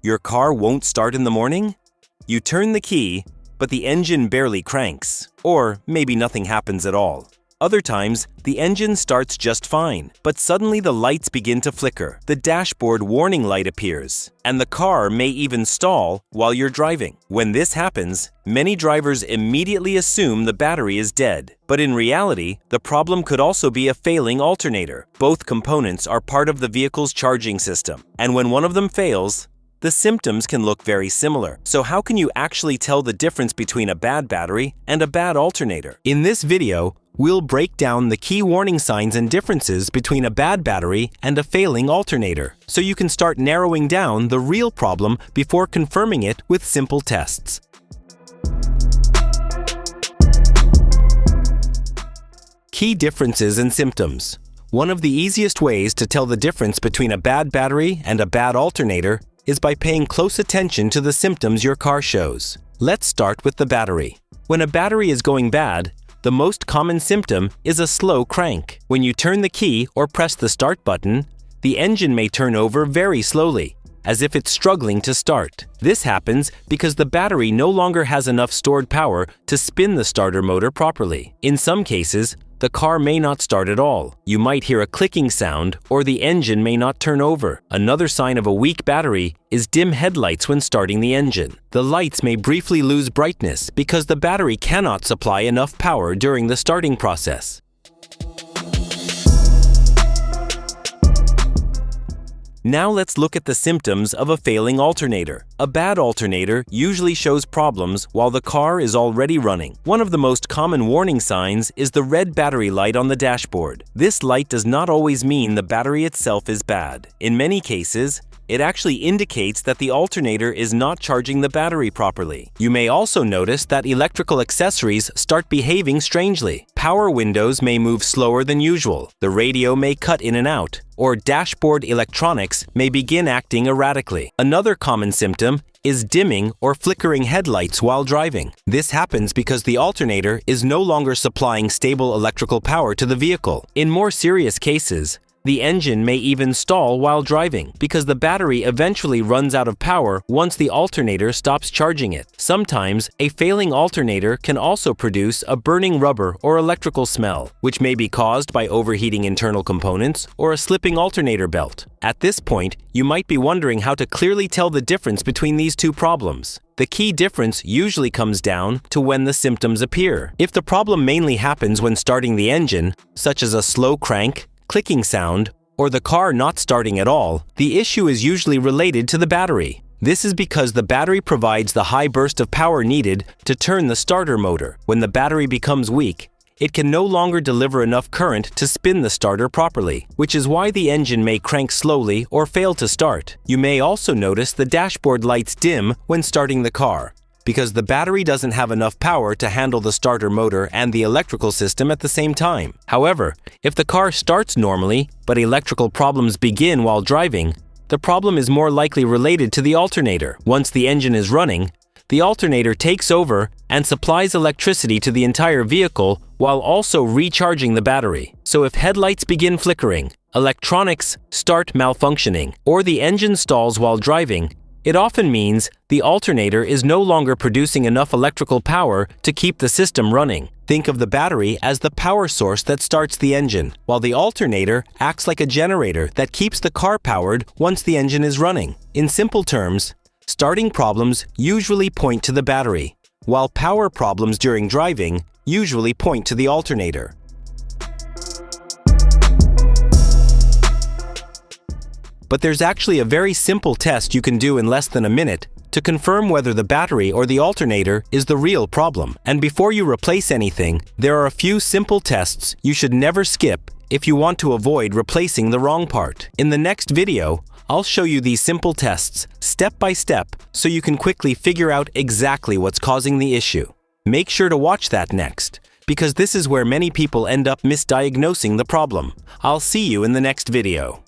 Your car won't start in the morning? You turn the key, but the engine barely cranks, or maybe nothing happens at all. Other times, the engine starts just fine, but suddenly the lights begin to flicker, the dashboard warning light appears, and the car may even stall while you're driving. When this happens, many drivers immediately assume the battery is dead. But in reality, the problem could also be a failing alternator. Both components are part of the vehicle's charging system, and when one of them fails, the symptoms can look very similar. So how can you actually tell the difference between a bad battery and a bad alternator? In this video, we'll break down the key warning signs and differences between a bad battery and a failing alternator, so you can start narrowing down the real problem before confirming it with simple tests. Key differences and symptoms. One of the easiest ways to tell the difference between a bad battery and a bad alternator is by paying close attention to the symptoms your car shows. Let's start with the battery. When a battery is going bad, the most common symptom is a slow crank. When you turn the key or press the start button, the engine may turn over very slowly, as if it's struggling to start. This happens because the battery no longer has enough stored power to spin the starter motor properly. In some cases, the car may not start at all. You might hear a clicking sound, or the engine may not turn over. Another sign of a weak battery is dim headlights when starting the engine. The lights may briefly lose brightness because the battery cannot supply enough power during the starting process. Now let's look at the symptoms of a failing alternator. A bad alternator usually shows problems while the car is already running. One of the most common warning signs is the red battery light on the dashboard. This light does not always mean the battery itself is bad. In many cases, it actually indicates that the alternator is not charging the battery properly. You may also notice that electrical accessories start behaving strangely. Power windows may move slower than usual, the radio may cut in and out, or dashboard electronics may begin acting erratically. Another common symptom is dimming or flickering headlights while driving. This happens because the alternator is no longer supplying stable electrical power to the vehicle. In more serious cases, the engine may even stall while driving because the battery eventually runs out of power once the alternator stops charging it. Sometimes, a failing alternator can also produce a burning rubber or electrical smell, which may be caused by overheating internal components or a slipping alternator belt. At this point, you might be wondering how to clearly tell the difference between these two problems. The key difference usually comes down to when the symptoms appear. If the problem mainly happens when starting the engine, such as a slow crank, clicking sound, or the car not starting at all, the issue is usually related to the battery. This is because the battery provides the high burst of power needed to turn the starter motor. When the battery becomes weak, it can no longer deliver enough current to spin the starter properly, which is why the engine may crank slowly or fail to start. You may also notice the dashboard lights dim when starting the car, because the battery doesn't have enough power to handle the starter motor and the electrical system at the same time. However, if the car starts normally, but electrical problems begin while driving, the problem is more likely related to the alternator. Once the engine is running, the alternator takes over and supplies electricity to the entire vehicle while also recharging the battery. So if headlights begin flickering, electronics start malfunctioning, or the engine stalls while driving, it often means the alternator is no longer producing enough electrical power to keep the system running. Think of the battery as the power source that starts the engine, while the alternator acts like a generator that keeps the car powered once the engine is running. In simple terms, starting problems usually point to the battery, while power problems during driving usually point to the alternator. But there's actually a very simple test you can do in less than a minute to confirm whether the battery or the alternator is the real problem. And before you replace anything, there are a few simple tests you should never skip if you want to avoid replacing the wrong part. In the next video, I'll show you these simple tests step by step so you can quickly figure out exactly what's causing the issue. Make sure to watch that next, because this is where many people end up misdiagnosing the problem. I'll see you in the next video.